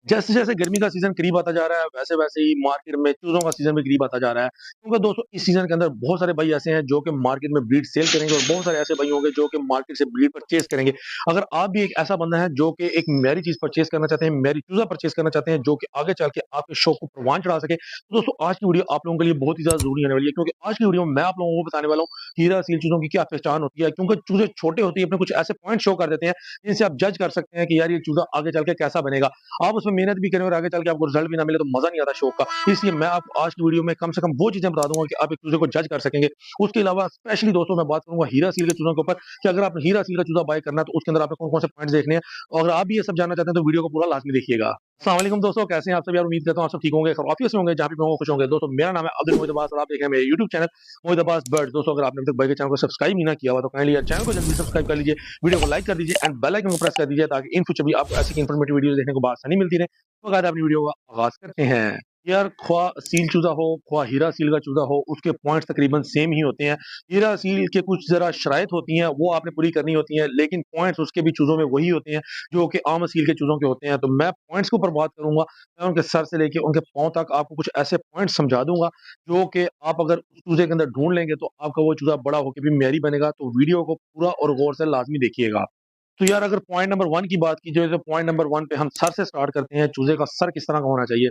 जैसे जैसे गर्मी का सीजन करीब आता जा रहा है वैसे वैसे ही मार्केट में चूजों का सीजन भी करीब आता जा रहा है, क्योंकि दोस्तों इस सीजन के अंदर बहुत सारे भाई ऐसे हैं जो कि मार्केट में ब्रीड सेल करेंगे और बहुत सारे ऐसे भाई होंगे जो कि मार्केट से ब्रीड परचेज करेंगे। अगर आप भी एक ऐसा बंदा है जो कि एक मैरी चीज परचेज करना चाहते हैं, मैरी चूजा परचेज करना चाहते हैं जो कि आगे चल के आपके शौक को परवान चढ़ा सके, तो दोस्तों आज की वीडियो आप लोगों के लिए बहुत ही ज्यादा जरूरी होने वाली है, क्योंकि आज की वीडियो में मैं आप लोगों को बताने वाला हूँ हीरा सील चूजों की क्या पहचान होती है, क्योंकि चूजे छोटे होते हैं अपने कुछ ऐसे पॉइंट शो कर देते हैं जिनसे आप जज कर सकते हैं कि यार ये चूजा आगे चल के कैसा बनेगा। आप उसमें मेहनत भी करें और आगे चल के आपको रिजल्ट भी ना मिले तो मजा नहीं आता शौक का। इसलिए मैं आपको आज की वीडियो में कम से कम वो चीजें बता दूंगा कि आप एक चूजे को जज कर सकेंगे। उसके अलावा स्पेशली दोस्तों मैं बात करूंगा हीरा सील के चूजों के ऊपर कि अगर आपने हीरा सील का चूजा बाय करना है तो उसके अंदर आपको कौन कौन से पॉइंट्स देखने हैं। और अगर आप भी ये सब जानना चाहते हैं तो वीडियो को पूरा लाजमी देखिएगा। अस्सलाम वालेकुम दोस्तों, कैसे हैं आप सब? यार उम्मीद करता हूं आप सब ठीक होंगे, खैरियत से होंगे, जहां भी होंगे खुश होंगे। दोस्तों मेरा नाम है अब्दुल मोहित अब्बास और आप देख रहे हैं मेरे YouTube चैनल मोहित अब्बास बर्ड। दोस्तों अगर आपने अभी तक भाई के चैनल को सब्सक्राइब नहीं ना किया हुआ तो काइंडली यार चैनल को जल्दी सब्सक्राइब कर लीजिए, वीडियो को लाइक कर दीजिए एंड बेल आइकन को प्रेस कर दीजिए ताकि इन फ्यूचर भी आपको ऐसी इंफॉर्मेटिव वीडियो देखने को आसानी मिलती रहे। तो अगर अपनी वीडियो का आगाज करते हैं। यार ख्वा सील चूजा हो ख्वा हीरा सील का चूजा हो, उसके पॉइंट्स तकरीबन सेम ही होते हैं। हीरा सील के कुछ जरा शराइत होती हैं वो आपने पूरी करनी होती हैं, लेकिन पॉइंट्स उसके भी चूजों में वही होते हैं जो कि आम सील के चूजों के होते हैं। तो मैं पॉइंट्स के ऊपर बात करूंगा, मैं उनके सर से लेके उनके पांव तक आपको कुछ ऐसे पॉइंट्स समझा दूंगा जो कि आप अगर उस चूजे के अंदर ढूंढ लेंगे तो आपका वो चूजा बड़ा होकर भी मैरी बनेगा। तो वीडियो को पूरा और गौर से लाजमी देखिएगा। तो यार अगर पॉइंट नंबर 1 की बात की जाए तो पॉइंट नंबर 1 पे हम सर से स्टार्ट करते हैं, चूजे का सर किस तरह का होना चाहिए।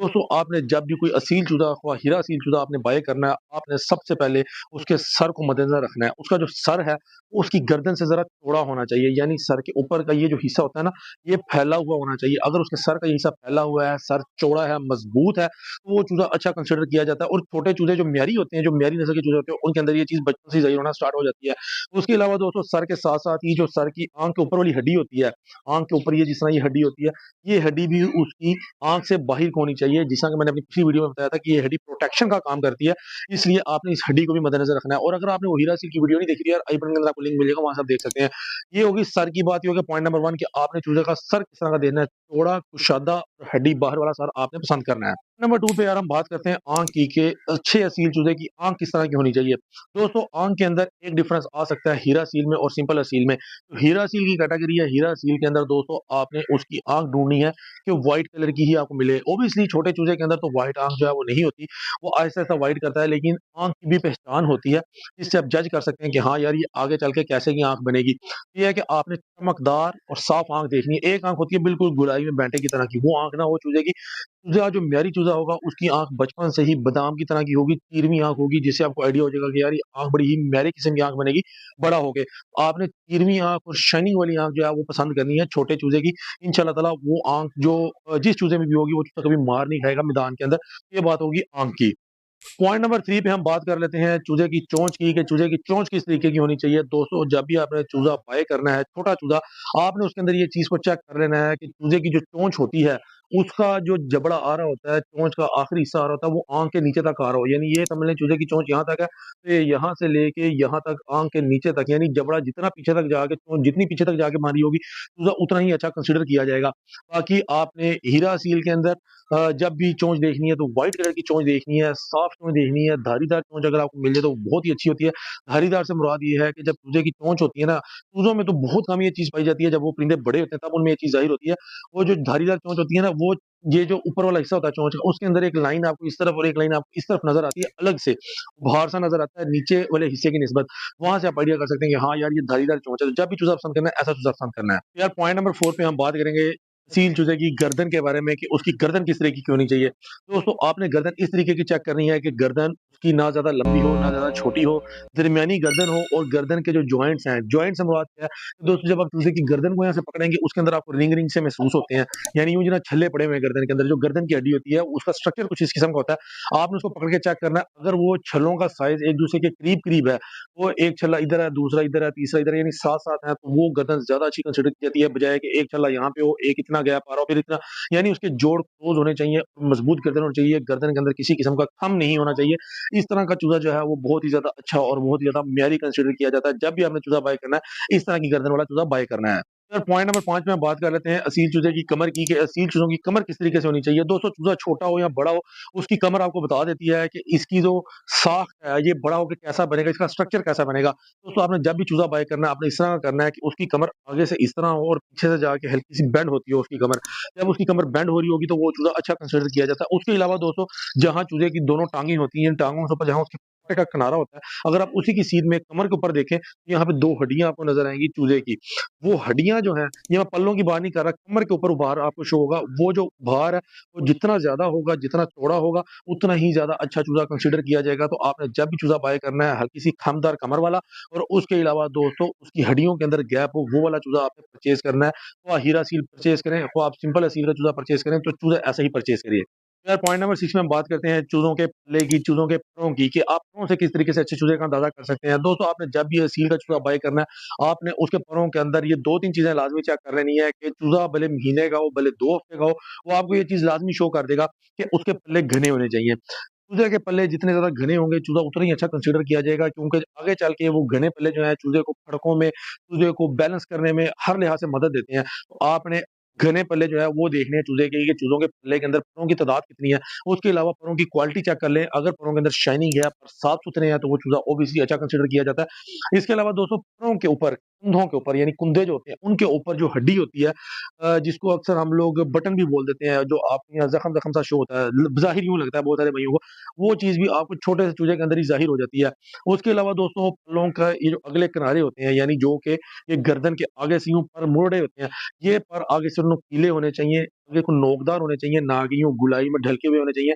दोस्तों आपने जब भी कोई असील चूजा अथवा हीरा असील चूजा आपने बाय करना है, आपने सबसे पहले उसके सर को मद्देनजर रखना है। उसका जो सर है वो उसकी गर्दन से जरा चौड़ा होना चाहिए, यानी सर के ऊपर का ये जो हिस्सा होता है ना, ये फैला हुआ होना चाहिए। अगर उसके सर का ये हिस्सा फैला हुआ है, सर चौड़ा है, मजबूत है, तो वो चूजा अच्छा कंसिडर किया जाता है। और छोटे चूजे जो म्यारी होते हैं, जो म्यारी नस्ल के चूजे होते हैं, उनके अंदर ये चीज बचपन से ही ज़ाहिर होना स्टार्ट हो जाती है। उसके अलावा दोस्तों सर के साथ-साथ ही जो सर की आँख के ऊपर वाली हड्डी होती है, आँख के ऊपर ये जिस तरह ये हड्डी होती है, ये हड्डी भी उसकी आँख से बाहिर को होनी चाहिए। जैसा कि मैंने अपनी पिछली वीडियो में बताया था कि ये हड्डी प्रोटेक्शन का काम करती है, इसलिए आपने इस हड्डी को भी मद्देनज़र रखना है। और अगर आपने वो हीरा सील की वीडियो नहीं देखी थी यार, आई बटन के अंदर आपको लिंक मिलेगा, वहाँ से आप देख सकते हैं। ये होगी सर की बात, ये हो गया पॉइंट नंबर 1 कि आपने चूज़े का सर किस तरह का देखना है, चौड़ा, कुशादा, हड्डी बाहर वाला सर आपने पसंद करना है। नंबर 2 पे यार हम बात करते हैं आँख की कि अच्छे असील चूज़े की आँख किस तरह की होनी चाहिए। दोस्तों आँख के अंदर एक डिफरेंस आ सकता है हीरा सील में और सिंपल असील में। तो हीरा सील की कैटेगरी है, हीरा सील के अंदर दोस्तों आपने उसकी आँख ढूँढनी है कि व्हाइट कलर की ही आपको मिले। ऑब्वियसली छोटे चूजे के अंदर तो व्हाइट आँख जो है वो नहीं होती, वो आहिस्ता-आहिस्ता व्हाइट करता है, लेकिन आँख की भी पहचान होती है, जिससे आप जज कर सकते हैं कि हाँ यार ये आगे चल के कैसे की आँख बनेगी। ये है कि आपने चमकदार और साफ आँख देखनी है। एक आँख होती है बिल्कुल गुलाई में बैठे की तरह की, वो आँख ना हो चूजे की। चूजा जो म्यारी चूजा होगा उसकी आँख बचपन से ही बादाम की तरह की होगी, तीरवीं आँख होगी, जिससे आपको आइडिया हो जाएगा कि यार ये आँख बड़ी ही म्यारी किस्म की आँख बनेगी बड़ा होके। आपने तीरवीं आँख और शाइनिंग वाली आँख जो है वो पसंद करनी है छोटे चूजे की। इंशाल्लाह ताला वो आँख जो जिस चूजे में भी होगी वो चूजा कभी मार नहीं खाएगा मैदान के अंदर। ये बात होगी आँख की। पॉइंट नंबर 3 पे हम बात कर लेते हैं चूजे की चोंच की कि चूजे की चोंच किस तरीके की होनी चाहिए। दोस्तों जब भी आपने चूजा बाय करना है, छोटा चूजा, आपने उसके अंदर ये चीज़ को चेक कर लेना है कि चूजे की जो चोंच होती है, उसका जो जबड़ा आ रहा होता है, चोंच का आखिरी हिस्सा आ रहा होता है, वो आँख के नीचे तक आ रहा हो। यानी ये समझ लें चूजे की चोंच यहाँ तक है, तो ये यहाँ से लेके यहाँ तक आँख के नीचे तक, यानी जबड़ा जितना पीछे तक जाके चोंच जितनी पीछे तक जाके मारी होगी, चूजा उतना ही अच्छा कंसीडर किया जाएगा। बाकी आपने हीरा सील के अंदर जब भी चोंच देखनी है तो व्हाइट कलर की चोंच देखनी है, साफ चोंच देखनी है, धारीदार चोंच अगर आपको मिल जाए तो बहुत ही अच्छी होती है। धारीदार से मुराद ये है कि जब चूजे की चोंच होती है ना, चूज़ों में तो बहुत कम ये चीज़ पाई जाती है, जब वो परिंदे बड़े होते हैं तब उनमें ये चीज़ ज़ाहिर होती है। वो जो धारीदार चोंच होती है ना, वो ये जो ऊपर वाला हिस्सा होता है चोंच का, उसके अंदर एक लाइन आपको इस तरफ और एक लाइन आपको इस तरफ नज़र आती है अलग से, बाहर सा नज़र आता है नीचे वाले हिस्से की निस्बत। वहाँ से आप आइडिया कर सकते हैं कि हाँ यार ये धारीदार चोंच है, तो जब भी चूज़ा पसंद करना है, ऐसा चूज़ा पसंद करना है। यार पॉइंट नंबर 4 पे हम बात करेंगे सील चूजे की गर्दन के बारे में कि उसकी गर्दन किस तरीके की होनी चाहिए। दोस्तों आपने गर्दन इस तरीके की चेक करनी है कि गर्दन उसकी ना ज़्यादा लंबी हो, ना ज़्यादा छोटी हो, दरमियानी गर्दन हो और गर्दन के जो जॉइंट्स हैं, जॉइंट से मुराद क्या है? तो दोस्तों जब आप चूजे की गर्दन को यहाँ से पकड़ेंगे, उसके अंदर आपको रिंग-रिंग से महसूस होते हैं। यानी यूँ जना छल्ले पड़े हुए हैं गर्दन के अंदर, जो गर्दन की हड्डी होती है, उसका स्ट्रक्चर कुछ इस किस्म का होता है। आपने उसको पकड़ के चेक करना है, अगर वो छल्लों का साइज़ एक-दूसरे के करीब-करीब है, वो एक छल्ला इधर है, दूसरा इधर है, तीसरा इधर है, यानी साथ-साथ है, तो वो गर्दन ज़्यादा अच्छी कंसिडर की जाती है, बजाए कि एक छल्ला यहाँ पे हो, एक इतना गैप आ रहा हो, फिर इतना, यानी उसके जोड़ क्लोज़ होने चाहिए, मज़बूत गर्दन होनी चाहिए, गर्दन के अंदर किसी किस्म का खम नहीं होना चाहिए। इस तरह का चूज़ा जो है वो बहुत ही ज़्यादा अच्छा और बहुत ही ज़्यादा म्यारी कंसिडर किया जाता है। जब भी आपने चूज़ा बाय करना है, इस तरह की गर्दन वाला चूज़ा बाय करना है। यार पॉइंट नंबर 5 में हम बात कर लेते हैं असील चूजे की कमर की, कि असील चूज़ों की कमर किस तरीके से होनी चाहिए। दोस्तों चूज़ा छोटा हो या बड़ा हो, उसकी कमर आपको बता देती है कि इसकी जो साख़्त है, ये बड़ा होके कैसा बनेगा, इसका स्ट्रक्चर कैसा बनेगा। दोस्तों आपने जब भी चूज़ा बाय करना है, आपने इस तरह करना है कि उसकी कमर आगे से इस तरह हो और पीछे से जाके हल्की-सी बेंड होती हो उसकी कमर। जब उसकी कमर बेंड हो रही होगी, तो वो चूज़ा अच्छा कंसिडर किया जाता है। उसके अलावा दोस्तों, जहाँ चूज़े की दोनों टाँगें होती हैं, इन टाँगों के ऊपर जहाँ उसके पैर का किनारा होता है, अगर आप उसी की सीध में कमर के ऊपर देखें, तो यहाँ पे 2 हड्डियाँ आपको नज़र आएँगी चूज़े की। वो हड्डियाँ जो हैं, ये मैं पल्लों की बात नहीं कर रहा, कमर के ऊपर उभार आपको शो होगा। वो जो उभार है, वो जितना ज़्यादा होगा, जितना चौड़ा होगा, उतना ही ज़्यादा अच्छा चूज़ा कंसिडर किया जाएगा। तो आपने जब भी चूज़ा बाय करना है, हल्की-सी खमदार कमर वाला, और उसके अलावा दोस्तों उसकी हड्डियों के अंदर गैप हो, वो वाला चूज़ा आपने परचेज़ करना है। तो हीरा सील परचेज़ करें, तो आप सिंपल असील का चूज़ा परचेज़ करें, तो चूज़ा ऐसा ही परचेज़ करिए। यार पॉइंट नंबर 6 में हम बात करते हैं चूज़ों के पल्ले की, चूज़ों के परों की, कि आप परों से किस तरीके से अच्छे चूज़े का अंदाज़ा कर सकते हैं। दोस्तों आपने जब भी असील का चूज़ा बाय करना है, आपने उसके परों के अंदर ये 2-3 चीज़ें लाज़मी चेक कर लेनी है, कि चूज़ा भले महीने का हो, भले 2 हफ्ते का हो, वो आपको ये चीज़ लाज़मी शो कर देगा कि उसके पल्ले घने होने चाहिए। चूज़े के पल्ले जितने ज़्यादा घने होंगे, चूज़ा उतना ही अच्छा कंसिडर किया जाएगा, क्योंकि आगे चल के वो घने पल्ले जो हैं चूज़े को फड़कों में, चूज़े को बैलेंस करने में हर लिहाज से मदद देते हैं। तो आपने घने पल्ले जो है वो देखने हैं चूज़े के, कि चूज़ों के पल्ले के अंदर परों की तादाद कितनी है। उसके अलावा परों की क्वालिटी चेक कर लें, अगर परों के अंदर शाइनिंग है, पर साफ-सुथरे हैं, तो वो चूज़ा ऑब्वियसली अच्छा कंसिडर किया जाता है। इसके अलावा दोस्तों परों के ऊपर, कंधों के ऊपर, यानी कुंधे जो होते हैं, उनके ऊपर जो हड्डी होती है, जिसको अक्सर हम लोग बटन भी बोल देते हैं, जो आपके यहाँ ज़ख्म-ज़ख्म सा शो होता है, ज़ाहिर यूँ लगता है बहुत सारे भाइयों को, वो चीज़ भी आपको छोटे से चूजे के अंदर ही ज़ाहिर हो जाती है। उसके अलावा दोस्तों पल्लों का ये जो अगले किनारे होते हैं, यानी जो कि ये गर्दन के आगे से यूँ पर मुड़े होते हैं, ये पर आगे से नुकीले होने चाहिए, आगे को नोकदार होने चाहिए, ना कि यूँ गोलाई में ढलके हुए होने चाहिए।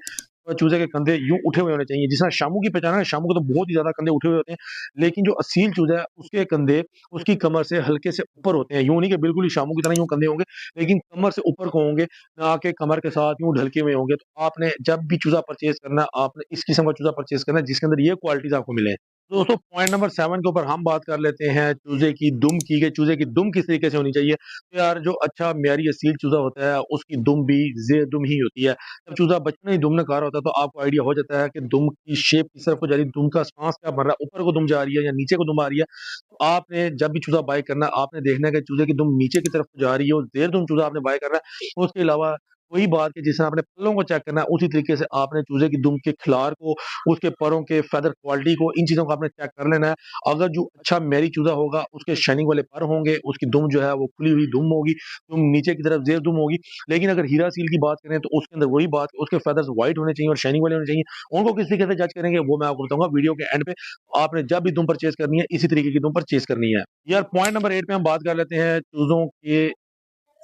चूज़े के कंधे यूँ उठे हुए होने चाहिए। जिस तरह शामू की पहचान है, शामू के तो बहुत ही ज़्यादा कंधे उठे हुए होते हैं, लेकिन जो असील चूज़ा है, उसके कंधे उसकी कमर से हल्के से ऊपर होते हैं। यूँ नहीं कि बिल्कुल ही शामू की तरह यूँ कंधे होंगे, लेकिन कमर से ऊपर को होंगे, ना कि कमर के साथ यूँ ढलके हुए होंगे। तो आपने जब भी चूज़ा परचेज़ करना है, आपने इस किस्म का चूज़ा परचेज़ करना है, जिसके अंदर ये क्वालिटीज़ आपको मिलें। दोस्तों पॉइंट नंबर 7 के ऊपर हम बात कर लेते हैं चूज़े की दुम की, कि चूज़े की दुम किस तरीके से होनी चाहिए। तो यार जो अच्छा मियारी असील चूज़ा होता है, उसकी दुम भी ज़ेर दुम ही होती है। जब चूज़ा बचपन में ही दुम नकार होता है, तो आपको आइडिया हो जाता है कि दुम की शेप किस तरफ को जा रही है, दुम का साँस क्या बन रहा है, ऊपर को दुम जा रही है या नीचे को दुम आ रही है। तो आपने जब भी चूज़ा बाय करना है, आपने देखना है कि चूज़े की दुम नीचे की तरफ को जा रही है और ज़ेर दुम चूज़ा आपने बाय करना है। उसके अलावा वही बात कि जिस तरह आपने पल्लों को चेक करना है, उसी तरीके से आपने चूज़े की दुम के खिलार को, उसके परों के फेदर क्वालिटी को, इन चीज़ों को आपने चेक कर लेना है। अगर जो अच्छा मेरी चूज़ा होगा, उसके शाइनिंग वाले पर होंगे, उसकी दुम जो है वो खुली हुई दुम होगी, दुम नीचे की तरफ ज़ेर दुम होगी। लेकिन अगर हीरा सील की बात करें, तो उसके अंदर वही बात, उसके फेदर्स व्हाइट होने चाहिए और शाइनिंग वाले होने चाहिए। उनको किस तरीके से जज करेंगे, वो मैं आपको बताऊँगा वीडियो के एंड पे। आपने जब भी दुम परचेज़ करनी है, इसी तरीके की दुम परचेज़ करनी है। यार पॉइंट नंबर 8 पे हम बात कर लेते हैं चूज़ों के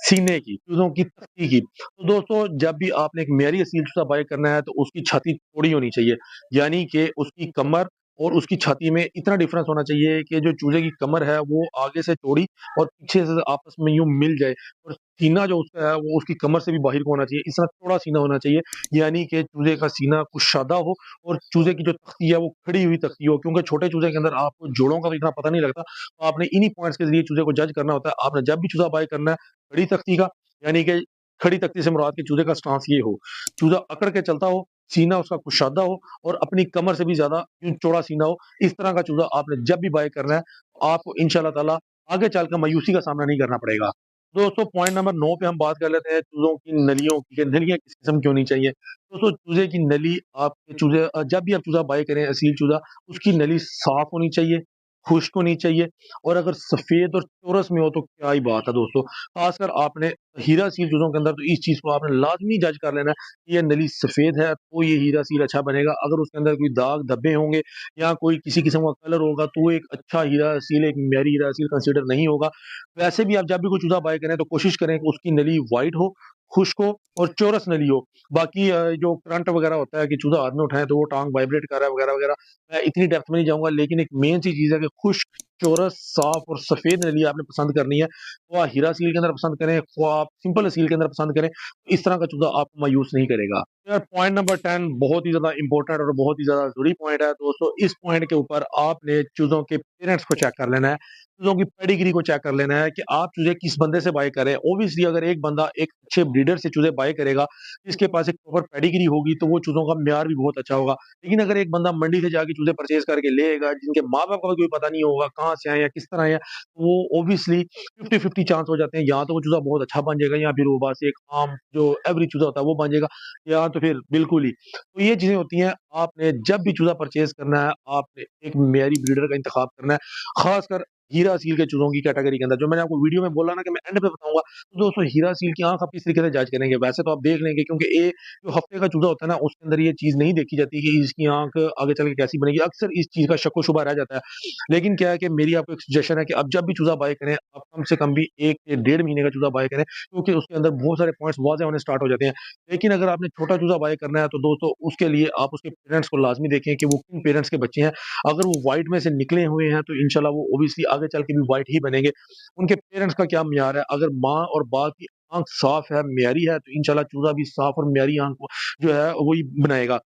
सीने की, चूज़ों की तख्ती की। तो दोस्तों जब भी आपने एक मेरी असील चूज़ा बाय करना है, तो उसकी छाती चौड़ी होनी चाहिए। यानी कि उसकी कमर और उसकी छाती में इतना डिफ़रेंस होना चाहिए कि जो चूज़े की कमर है वो आगे से चौड़ी और पीछे से आपस में यूँ मिल जाए, और सीना जो उसका है वो उसकी कमर से भी बाहिर को होना चाहिए। इस तरह चौड़ा सीना होना चाहिए, यानी कि चूज़े का सीना कुशादा हो और चूज़े की जो तख्ती है वो खड़ी हुई तख्ती हो, क्योंकि छोटे चूज़े के अंदर आपको जोड़ों का तो इतना पता नहीं लगता। तो आपने इन्हीं पॉइंट्स के ज़रिए चूज़े को जज करना होता है। आपने जब भी चूज़ा बाय करना है, खड़ी तख्ती का, यानी कि खड़ी तख्ती से मुराद कि चूज़े का स्टांस ये हो, चूज़ा अकड़ के चलता हो, सीना उसका कुशादा हो और अपनी कमर से भी ज़्यादा यूँ चौड़ा सीना हो। इस तरह का चूज़ा आपने जब भी बाय करना है, आपको इंशाअल्लाह ताला आगे चलकर मायूसी का सामना नहीं करना पड़ेगा। दोस्तों पॉइंट नंबर 9 पे हम बात कर लेते हैं चूज़ों की नलियों की, कि नलियाँ किस किस्म की होनी चाहिए। दोस्तों चूज़े की नली, आपके चूज़े जब भी आप चूज़ा बाय करें असील चूज़ा, उसकी नली साफ़ होनी चाहिए, खुश्क होनी चाहिए, और अगर सफ़ेद और चौरस में हो तो क्या ही बात है दोस्तों। ख़ासकर आपने हीरा सील चूज़ों के अंदर तो इस चीज़ को आपने लाज़मी जज कर लेना है कि ये नली सफ़ेद है, तो ये हीरा सील अच्छा बनेगा। अगर उसके अंदर कोई दाग धब्बे होंगे या कोई किसी किस्म का कलर होगा, तो वो एक अच्छा हीरा सील, एक मेयारी हीरा सील कंसिडर नहीं होगा। वैसे भी आप जब भी कोई चूज़ा बाय करें, तो कोशिश करें कि उसकी नली व्हाइट हो, खुश्क हो और चौरस नली हो। बाकी जो करंट वगैरह होता है कि चूज़ा हाथ में उठाएँ तो वो टाँग वाइब्रेट कर रहा है वगैरह-वगैरह, मैं इतनी डेप्थ में नहीं जाऊँगा, लेकिन एक मेन सी चीज़ है कि खुश्क, चौरस, साफ और सफ़ेद नली आपने पसंद करनी है। ख्वाह हीरा सील के अंदर पसंद करें, ख्वाह आप सिंपल सील के अंदर पसंद करें, इस तरह का चूज़ा आपको मायूस नहीं करेगा। यार पॉइंट नंबर 10 बहुत ही ज़्यादा इम्पोर्टेंट और बहुत ही ज़्यादा ज़रूरी पॉइंट है दोस्तों। इस पॉइंट के ऊपर आपने चूज़ों के पेरेंट्स को चेक कर लेना है, चूज़ों की पेडिग्री को चेक कर लेना है कि आप चूज़े किस बंदे से बाय कर रहे हैं। ऑब्वियसली अगर एक बंदा एक अच्छे ब्रीडर से चूज़े बाय करेगा, जिसके पास एक प्रॉपर पेडिग्री होगी, तो वो चूज़ों का म्यार भी बहुत अच्छा होगा। लेकिन अगर एक बंदा मंडी से जाके चूज़े परचेज़ करके ले आएगा, जिनके माँ-बाप का भी कोई पता नहीं होगा, कहाँ कहाँ से आए हैं, किस तरह आए हैं, तो वो ऑब्वियसली 50-50 चांस हो जाते हैं, या तो वो चूज़ा बहुत अच्छा बन जाएगा या फिर वो बस एक आम जो एवरेज चूज़ा होता है वो बन जाएगा, या तो फिर बिल्कुल ही। तो ये चीज़ें होती हैं, आपने जब भी चूज़ा परचेज़ करना है, आपने एक मेयारी ब्रीडर का इंतखाब करना है, ख़ासकर हीरा सील के चूज़ों की कैटेगरी के अंदर, जो मैंने आपको वीडियो में बोला ना कि मैं एंड पे बताऊँगा, तो दोस्तों हीरा सील की आँख आप किस तरीके से जज करेंगे? वैसे तो आप देख लेंगे, क्योंकि ये जो हफ्ते का चूज़ा होता है ना, उसके अंदर ये चीज़ नहीं देखी जाती कि इसकी आँख आगे चल के कैसी बनेगी, अक्सर इस चीज़ का शक-ओ-शुबा रह जाता है। लेकिन क्या है कि मेरी आपको एक सजेशन है कि आप जब भी चूज़ा बाय करें, आप कम से कम भी 1 से डेढ़ महीने का चूज़ा बाय करें, क्योंकि उसके अंदर बहुत सारे पॉइंट्स वाज़ेह होने स्टार्ट हो जाते हैं। लेकिन अगर आपने छोटा चूज़ा बाय करना है, तो दोस्तों उसके लिए आप उसके पेरेंट्स को लाज़मी देखें कि वो किन पेरेंट्स के बच्चे हैं। अगर वो व्हाइट में से निकले हुए हैं, तो इंशाल्लाह वो ऑब्वियसली आगे चल के भी व्हाइट ही बनेंगे। उनके पेरेंट्स का क्या मियार है, अगर माँ और बाप की आँख साफ़ है, म्यारी है, तो इंशाल्लाह चूज़ा भी साफ़ और म्यारी आँख जो है वही बनाएगा।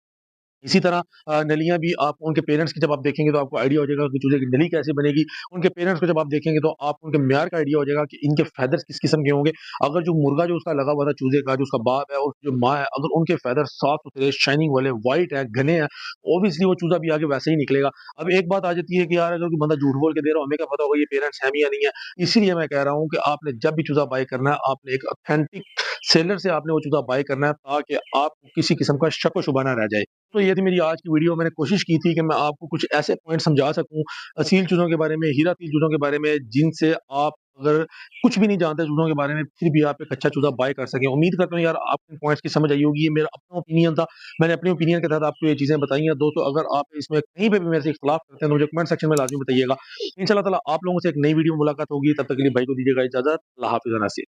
इसी तरह नलियाँ भी आप उनके पेरेंट्स की जब आप देखेंगे, तो आपको आइडिया हो जाएगा कि चूज़े की नली कैसे बनेगी। उनके पेरेंट्स को जब आप देखेंगे, तो आपको उनके म्यार का आइडिया हो जाएगा कि इनके फेदर्स किस किस्म के होंगे। अगर जो मुर्गा जो उसका लगा हुआ था चूज़े का, जो उसका बाप है और जो माँ है, अगर उनके फेदर साफ-सुथरे, शाइनिंग वाले, व्हाइट हैं, घने हैं, ऑब्वियसली वो चूज़ा भी आगे वैसे ही निकलेगा। अब एक बात आ जाती है कि यार अगर कोई बंदा झूठ बोल के दे रहा हो, हमें क्या पता होगा ये पेरेंट्स हैं भी या नहीं है। इसीलिए मैं कह रहा हूँ कि आपने जब भी चूज़ा बाय करना है, आपने एक ऑथेंटिक सेलर से आपने वो चूज़ा बाय करना है, ताकि आपको किसी किस्म का शक-ओ-शुबा ना रह जाए। तो ये थी मेरी आज की वीडियो। मैंने कोशिश की थी कि मैं आपको कुछ ऐसे पॉइंट समझा सकूँ असील चूज़ों के बारे में, हीरा-सील चूज़ों के बारे में, जिनसे आप अगर कुछ भी नहीं जानते चूज़ों के बारे में, फिर भी आप एक अच्छा चूज़ा बाय कर सकें। उम्मीद करता हूँ यार आपको इन पॉइंट्स की समझ आई होगी। ये मेरा अपना ओपिनियन था। मैंने अपने ओपिनियन के तहत आपको ये चीज़ें बताई हैं। दोस्तों अगर आप इसमें कहीं पे भी मेरे से इख्तिलाफ करते हैं, तो मुझे कमेंट सेक्शन में लाज़मी बताइएगा। इंशाअल्लाह ताला आप लोगों से एक नई वीडियो में मुलाकात होगी। तब तक के लिए भाई को दीजिएगा इजाज़त। अल्लाह हाफ़िज़।